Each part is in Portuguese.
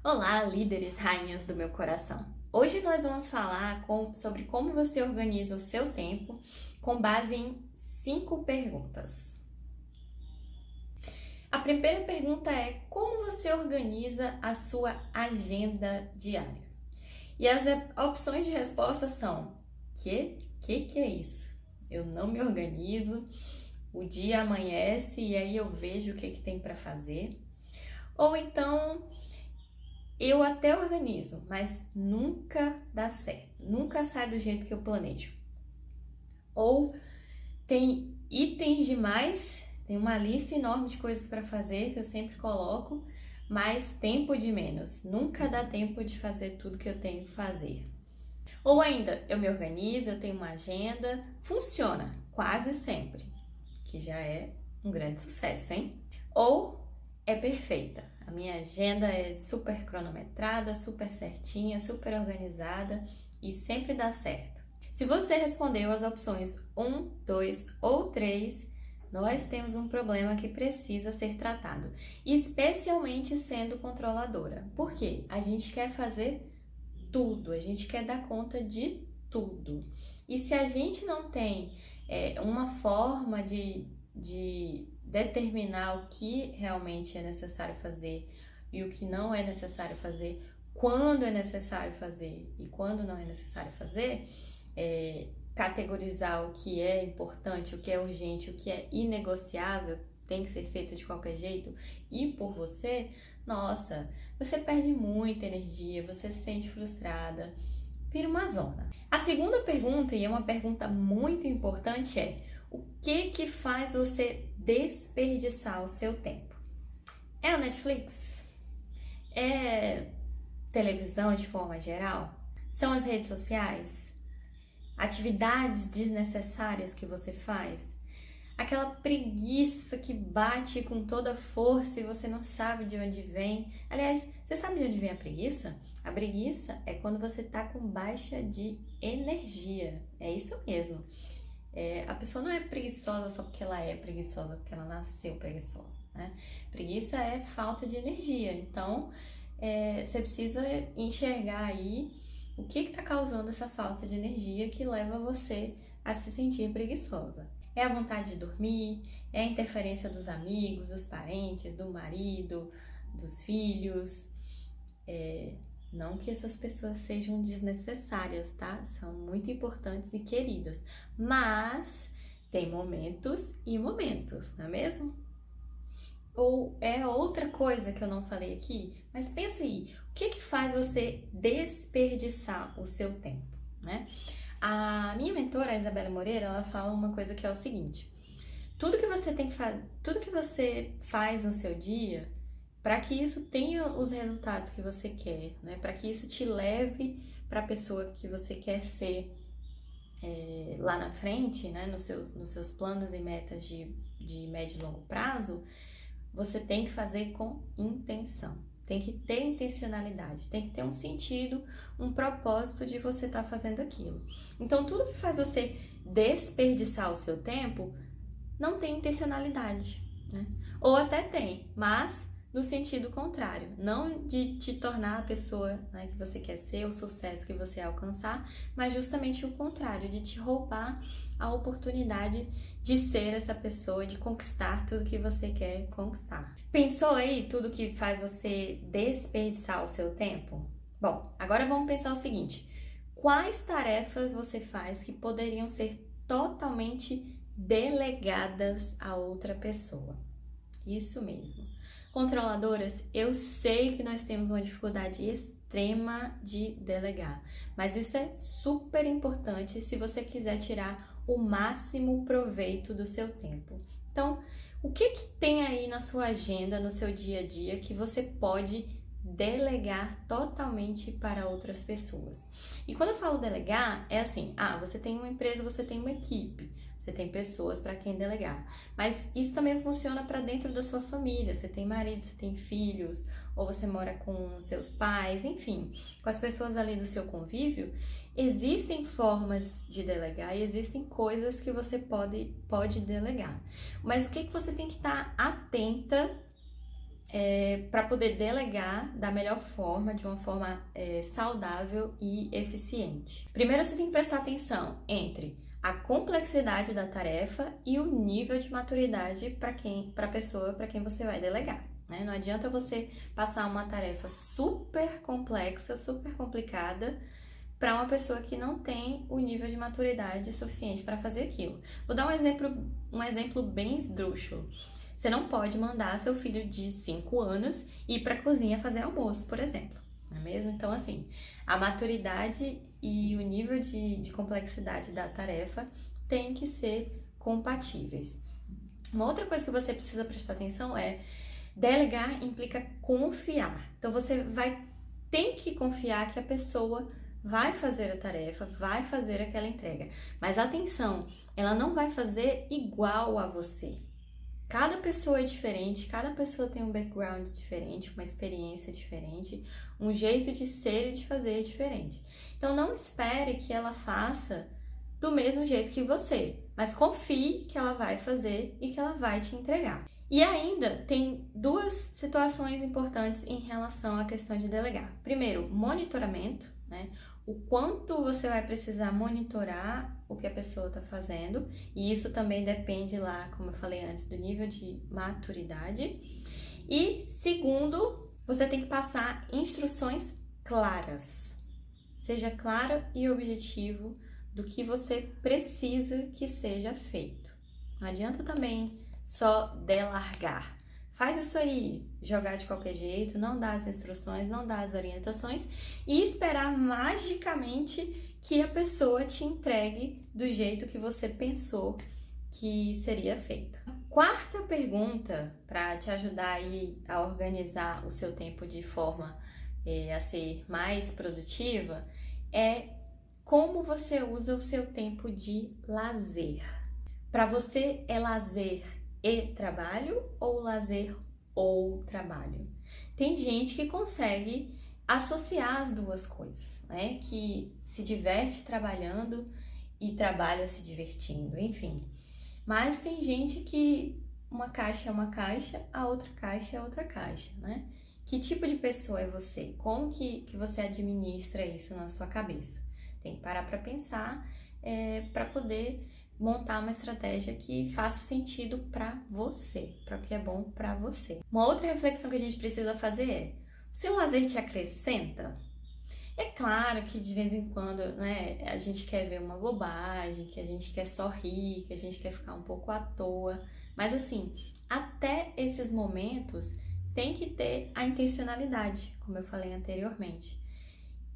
Olá, líderes, rainhas do meu coração. Hoje nós vamos falar sobre como você organiza o seu tempo com base em 5 perguntas. A primeira pergunta é: como você organiza a sua agenda diária? E as opções de resposta são: que é isso? Eu não me organizo, o dia amanhece e aí eu vejo o que tem para fazer. Ou então, eu até organizo, mas nunca dá certo, nunca sai do jeito que eu planejo. Ou tem itens demais, tem uma lista enorme de coisas para fazer que eu sempre coloco, mas tempo de menos, nunca dá tempo de fazer tudo que eu tenho que fazer. Ou ainda, eu me organizo, eu tenho uma agenda, funciona quase sempre, que já é um grande sucesso, hein? Ou é perfeita. A minha agenda é super cronometrada, super certinha, super organizada e sempre dá certo. Se você respondeu as opções 1, 2 ou 3, nós temos um problema que precisa ser tratado, especialmente sendo controladora. Por quê? A gente quer fazer tudo, a gente quer dar conta de tudo. E se a gente não tem uma forma de determinar o que realmente é necessário fazer e o que não é necessário fazer, quando é necessário fazer e quando não é necessário fazer, categorizar o que é importante, o que é urgente, o que é inegociável, tem que ser feito de qualquer jeito e por você, nossa, você perde muita energia, você se sente frustrada, vira uma zona. A segunda pergunta, e é uma pergunta muito importante, é: o que faz você desperdiçar o seu tempo? É o Netflix? É televisão de forma geral? São as redes sociais? Atividades desnecessárias que você faz? Aquela preguiça que bate com toda força e você não sabe de onde vem. Aliás, você sabe de onde vem a preguiça? A preguiça é quando você tá com baixa de energia. É isso mesmo. A pessoa não é preguiçosa só porque ela é preguiçosa, porque ela nasceu preguiçosa, né? Preguiça é falta de energia. Então, você precisa enxergar aí o que está causando essa falta de energia que leva você a se sentir preguiçosa. É a vontade de dormir, é a interferência dos amigos, dos parentes, do marido, dos filhos. Não que essas pessoas sejam desnecessárias, tá? São muito importantes e queridas, mas tem momentos e momentos, não é mesmo? Ou é outra coisa que eu não falei aqui, mas pensa aí, o que faz você desperdiçar o seu tempo, né? A minha mentora, a Isabela Moreira, ela fala uma coisa que é o seguinte: tudo que você tem que fazer, tudo que você faz no seu dia, para que isso tenha os resultados que você quer, né? Para que isso te leve para a pessoa que você quer ser lá na frente, né? Nos seus planos e metas de médio e longo prazo, você tem que fazer com intenção. Tem que ter intencionalidade, tem que ter um sentido, um propósito de você estar fazendo aquilo. Então, tudo que faz você desperdiçar o seu tempo não tem intencionalidade, né? Ou até tem, mas no sentido contrário, não de te tornar a pessoa, né, que você quer ser, o sucesso que você quer alcançar, mas justamente o contrário, de te roubar a oportunidade de ser essa pessoa, de conquistar tudo que você quer conquistar. Pensou aí tudo que faz você desperdiçar o seu tempo? Bom, agora vamos pensar o seguinte: quais tarefas você faz que poderiam ser totalmente delegadas a outra pessoa? Isso mesmo. Controladoras, eu sei que nós temos uma dificuldade extrema de delegar, mas isso é super importante se você quiser tirar o máximo proveito do seu tempo. Então, o que tem aí na sua agenda, no seu dia a dia, que você pode delegar totalmente para outras pessoas? E quando eu falo delegar, é assim: você tem uma empresa, você tem uma equipe, você tem pessoas para quem delegar. Mas isso também funciona para dentro da sua família. Você tem marido, você tem filhos, ou você mora com seus pais, enfim, com as pessoas ali do seu convívio. Existem formas de delegar e existem coisas que você pode delegar. Mas o que você tem que estar atenta para poder delegar da melhor forma, de uma forma saudável e eficiente. Primeiro, você tem que prestar atenção entre a complexidade da tarefa e o nível de maturidade para a pessoa para quem você vai delegar. Né? Não adianta você passar uma tarefa super complexa, super complicada para uma pessoa que não tem o nível de maturidade suficiente para fazer aquilo. Vou dar um exemplo bem esdrúxulo. Você não pode mandar seu filho de 5 anos ir para a cozinha fazer almoço, por exemplo. Não é mesmo? Então, assim, a maturidade e o nível de complexidade da tarefa tem que ser compatíveis. Uma outra coisa que você precisa prestar atenção é delegar implica confiar. Então, você tem que confiar que a pessoa vai fazer a tarefa, vai fazer aquela entrega. Mas atenção, ela não vai fazer igual a você. Cada pessoa é diferente, cada pessoa tem um background diferente, uma experiência diferente, um jeito de ser e de fazer diferente. Então não espere que ela faça do mesmo jeito que você, mas confie que ela vai fazer e que ela vai te entregar. E ainda tem duas situações importantes em relação à questão de delegar. Primeiro, monitoramento, né? O quanto você vai precisar monitorar o que a pessoa está fazendo, e isso também depende lá, como eu falei antes, do nível de maturidade. E segundo, você tem que passar instruções claras. Seja claro e objetivo do que você precisa que seja feito. Não adianta também só delargar. Faz isso aí, jogar de qualquer jeito, não dar as instruções, não dar as orientações e esperar magicamente que a pessoa te entregue do jeito que você pensou que seria feito. Quarta pergunta, para te ajudar aí a organizar o seu tempo de forma a ser mais produtiva, é como você usa o seu tempo de lazer. Para você é lazer e trabalho ou lazer ou trabalho? Tem gente que consegue associar as duas coisas, né? Que se diverte trabalhando e trabalha se divertindo, enfim. Mas tem gente que uma caixa é uma caixa, a outra caixa é outra caixa, né? Que tipo de pessoa é você? Como que você administra isso na sua cabeça? Tem que parar para pensar para poder montar uma estratégia que faça sentido para você, para o que é bom para você. Uma outra reflexão que a gente precisa fazer é: o seu lazer te acrescenta? É claro que de vez em quando, né, a gente quer ver uma bobagem, que a gente quer só rir, que a gente quer ficar um pouco à toa, mas assim, até esses momentos tem que ter a intencionalidade, como eu falei anteriormente.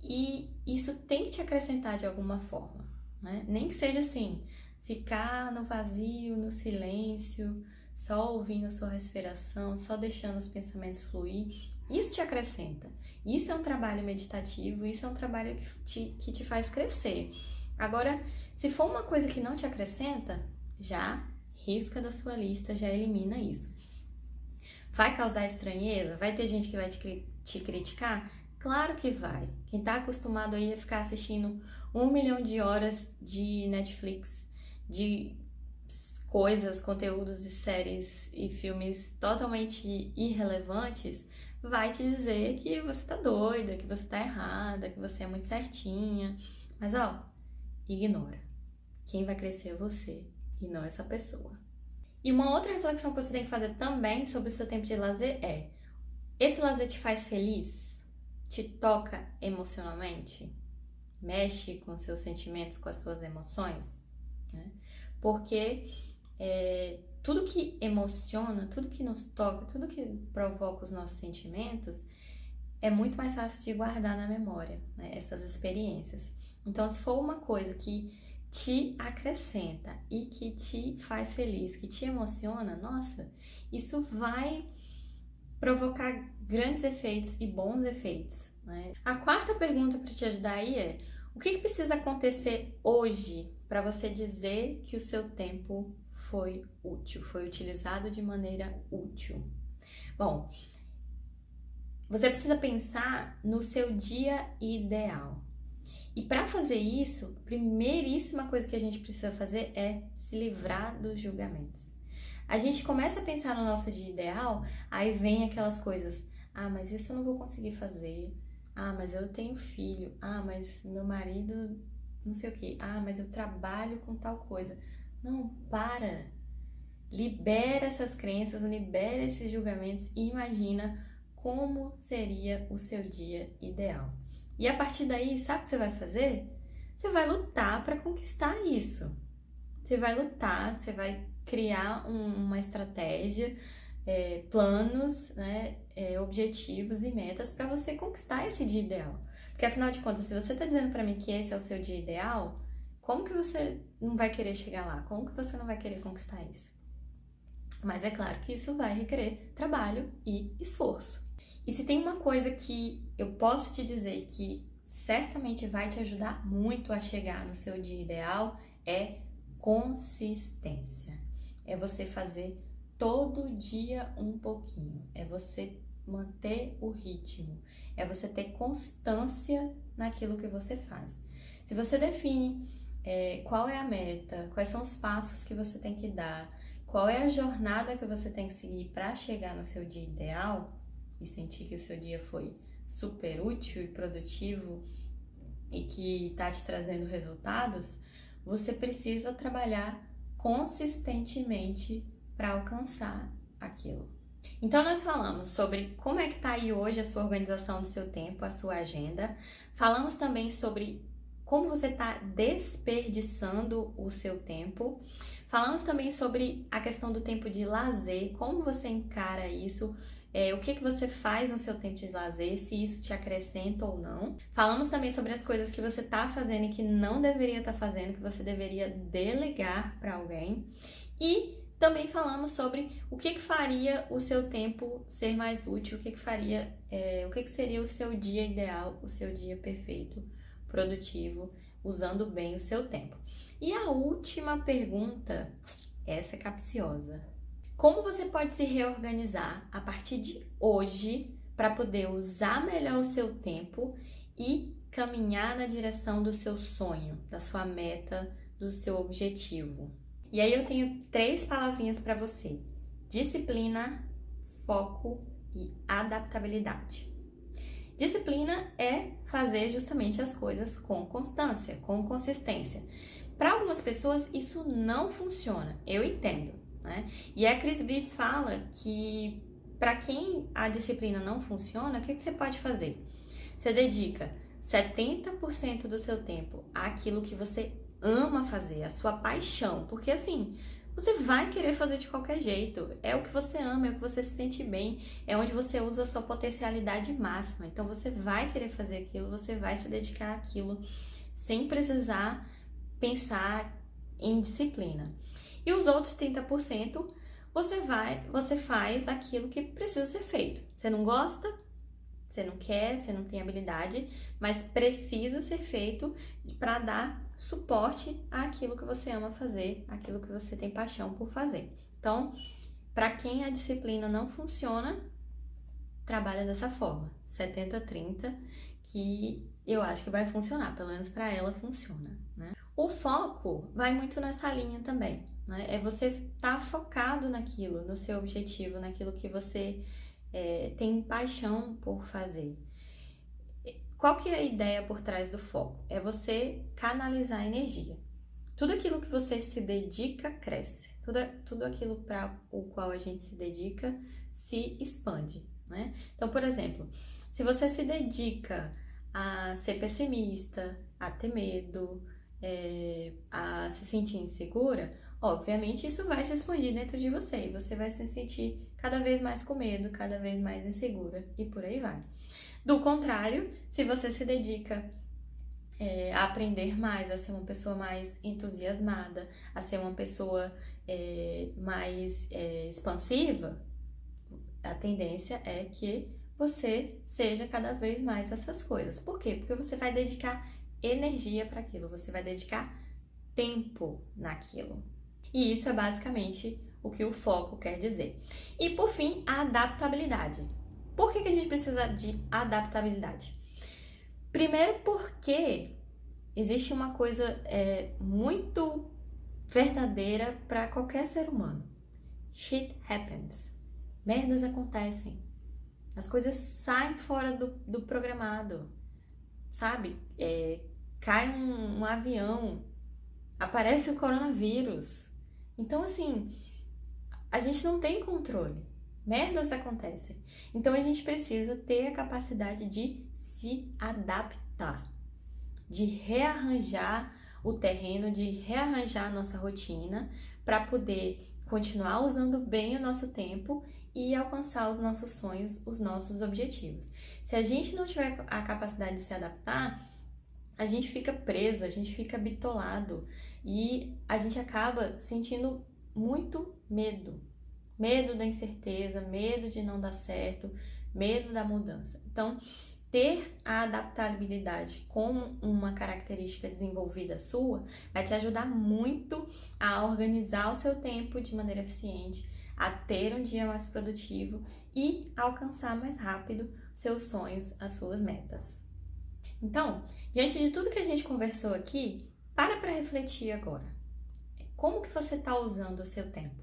E isso tem que te acrescentar de alguma forma, né? Nem que seja assim, ficar no vazio, no silêncio, só ouvindo sua respiração, só deixando os pensamentos fluir, isso te acrescenta. Isso é um trabalho meditativo, isso é um trabalho que te faz crescer. Agora, se for uma coisa que não te acrescenta, já risca da sua lista, já elimina isso. Vai causar estranheza? Vai ter gente que vai te criticar? Claro que vai. Quem tá acostumado aí a ficar assistindo 1 milhão de horas de Netflix, de coisas, conteúdos e séries e filmes totalmente irrelevantes, vai te dizer que você tá doida, que você tá errada, que você é muito certinha. Mas ó, ignora. Quem vai crescer é você e não essa pessoa. E uma outra reflexão que você tem que fazer também sobre o seu tempo de lazer é: esse lazer te faz feliz? Te toca emocionalmente? Mexe com seus sentimentos, com as suas emoções? Né? Porque tudo que emociona, tudo que nos toca, tudo que provoca os nossos sentimentos é muito mais fácil de guardar na memória, né? Essas experiências. Então, se for uma coisa que te acrescenta e que te faz feliz, que te emociona, nossa, isso vai provocar grandes efeitos e bons efeitos, né? A quarta pergunta para te ajudar aí é: o que precisa acontecer hoje para você dizer que o seu tempo foi útil, foi utilizado de maneira útil? Bom, você precisa pensar no seu dia ideal. E para fazer isso, a primeiríssima coisa que a gente precisa fazer é se livrar dos julgamentos. A gente começa a pensar no nosso dia ideal, aí vem aquelas coisas. Ah, mas isso eu não vou conseguir fazer. Ah, mas eu tenho filho. Ah, mas meu marido não sei o quê. Ah, mas eu trabalho com tal coisa. Não, para. Libera essas crenças, libera esses julgamentos e imagina como seria o seu dia ideal. E a partir daí, sabe o que você vai fazer? Você vai lutar para conquistar isso. Você vai lutar, você vai criar uma estratégia, planos, né, objetivos e metas para você conquistar esse dia ideal. Porque afinal de contas, se você está dizendo para mim que esse é o seu dia ideal, como que você não vai querer chegar lá? Como que você não vai querer conquistar isso? Mas é claro que isso vai requerer trabalho e esforço. E se tem uma coisa que eu posso te dizer que certamente vai te ajudar muito a chegar no seu dia ideal, é consistência. É você fazer todo dia um pouquinho. É você manter o ritmo. É você ter constância naquilo que você faz. Se você define qual é a meta, quais são os passos que você tem que dar, qual é a jornada que você tem que seguir para chegar no seu dia ideal e sentir que o seu dia foi super útil e produtivo e que está te trazendo resultados, você precisa trabalhar consistentemente para alcançar aquilo. Então nós falamos sobre como é que está aí hoje a sua organização do seu tempo, a sua agenda. Falamos também sobre como você está desperdiçando o seu tempo. Falamos também sobre a questão do tempo de lazer, como você encara isso, o que você faz no seu tempo de lazer, se isso te acrescenta ou não. Falamos também sobre as coisas que você está fazendo e que não deveria estar fazendo, que você deveria delegar para alguém. E também falamos sobre o que faria o seu tempo ser mais útil, o que seria o seu dia ideal, o seu dia perfeito, produtivo, usando bem o seu tempo. E a última pergunta, essa é capciosa. Como você pode se reorganizar a partir de hoje para poder usar melhor o seu tempo e caminhar na direção do seu sonho, da sua meta, do seu objetivo? E aí eu tenho 3 palavrinhas para você: disciplina, foco e adaptabilidade. Disciplina é fazer justamente as coisas com constância, com consistência. Para algumas pessoas isso não funciona, eu entendo, né? E a Cris Britz fala que para quem a disciplina não funciona, o que você pode fazer? Você dedica 70% do seu tempo àquilo que você ama fazer, a sua paixão, porque assim, você vai querer fazer de qualquer jeito, é o que você ama, é o que você se sente bem, é onde você usa a sua potencialidade máxima, então você vai querer fazer aquilo, você vai se dedicar àquilo, sem precisar pensar em disciplina. E os outros 30%, você faz aquilo que precisa ser feito. Você não gosta, você não quer, você não tem habilidade, mas precisa ser feito para dar suporte àquilo que você ama fazer, àquilo que você tem paixão por fazer. Então, para quem a disciplina não funciona, trabalha dessa forma, 70-30, que eu acho que vai funcionar, pelo menos para ela funciona, né? O foco vai muito nessa linha também, né? É você estar focado naquilo, no seu objetivo, naquilo que você tem paixão por fazer. Qual que é a ideia por trás do foco? É você canalizar a energia. Tudo aquilo que você se dedica, cresce. Tudo aquilo para o qual a gente se dedica, se expande, né? Então, por exemplo, se você se dedica a ser pessimista, a ter medo, a se sentir insegura, obviamente isso vai se expandir dentro de você e você vai se sentir cada vez mais com medo, cada vez mais insegura e por aí vai. Do contrário, se você se dedica a aprender mais, a ser uma pessoa mais entusiasmada, a ser uma pessoa mais expansiva, a tendência é que você seja cada vez mais essas coisas. Por quê? Porque você vai dedicar energia para aquilo, você vai dedicar tempo naquilo. E isso é basicamente o que o foco quer dizer. E por fim, a adaptabilidade. Por que a gente precisa de adaptabilidade? Primeiro porque existe uma coisa muito verdadeira para qualquer ser humano. shit happens. Merdas acontecem. As coisas saem fora do programado, sabe? Cai um avião, aparece o coronavírus. Então, assim, a gente não tem controle. Merdas acontecem. Então, a gente precisa ter a capacidade de se adaptar, de rearranjar o terreno, de rearranjar a nossa rotina para poder continuar usando bem o nosso tempo e alcançar os nossos sonhos, os nossos objetivos. Se a gente não tiver a capacidade de se adaptar, a gente fica preso, a gente fica bitolado e a gente acaba sentindo muito medo. Medo da incerteza, medo de não dar certo, medo da mudança. Então, ter a adaptabilidade como uma característica desenvolvida sua vai te ajudar muito a organizar o seu tempo de maneira eficiente, a ter um dia mais produtivo e alcançar mais rápido seus sonhos, as suas metas. Então, diante de tudo que a gente conversou aqui, para refletir agora. Como que você está usando o seu tempo?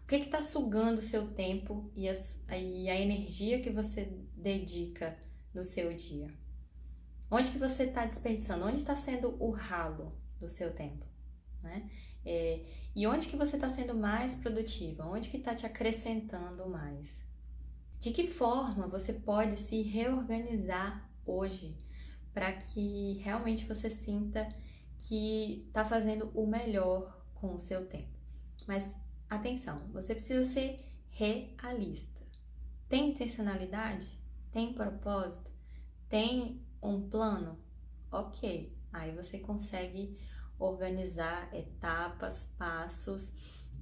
O que está sugando o seu tempo e a energia que você dedica no seu dia? Onde que você está desperdiçando? Onde está sendo o ralo do seu tempo? Né? E onde que você está sendo mais produtiva? Onde que está te acrescentando mais? De que forma você pode se reorganizar hoje para que realmente você sinta que está fazendo o melhor com o seu tempo? Mas atenção, você precisa ser realista. Tem intencionalidade? Tem propósito? Tem um plano? Ok, aí você consegue organizar etapas, passos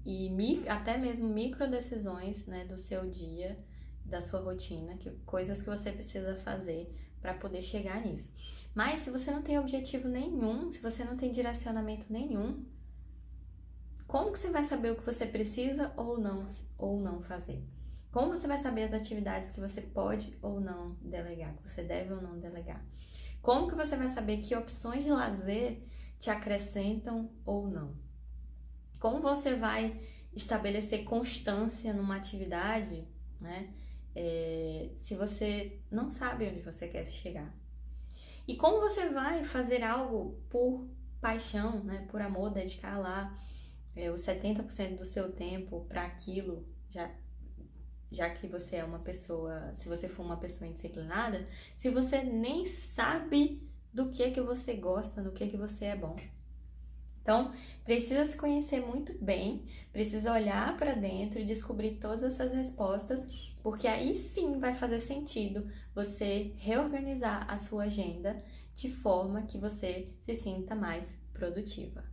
e até mesmo micro decisões, né, do seu dia, da sua rotina, coisas que você precisa fazer para poder chegar nisso. Mas se você não tem objetivo nenhum, se você não tem direcionamento nenhum, como que você vai saber o que você precisa ou não fazer? Como você vai saber as atividades que você pode ou não delegar, que você deve ou não delegar? Como que você vai saber que opções de lazer te acrescentam ou não? Como você vai estabelecer constância numa atividade, né? Se você não sabe onde você quer chegar? E como você vai fazer algo por paixão, né? Por amor, dedicar lá os 70% do seu tempo para aquilo, já que você é uma pessoa, se você for uma pessoa indisciplinada, se você nem sabe do que você gosta, do que você é bom. Então, precisa se conhecer muito bem, precisa olhar para dentro e descobrir todas essas respostas, porque aí sim vai fazer sentido você reorganizar a sua agenda de forma que você se sinta mais produtiva.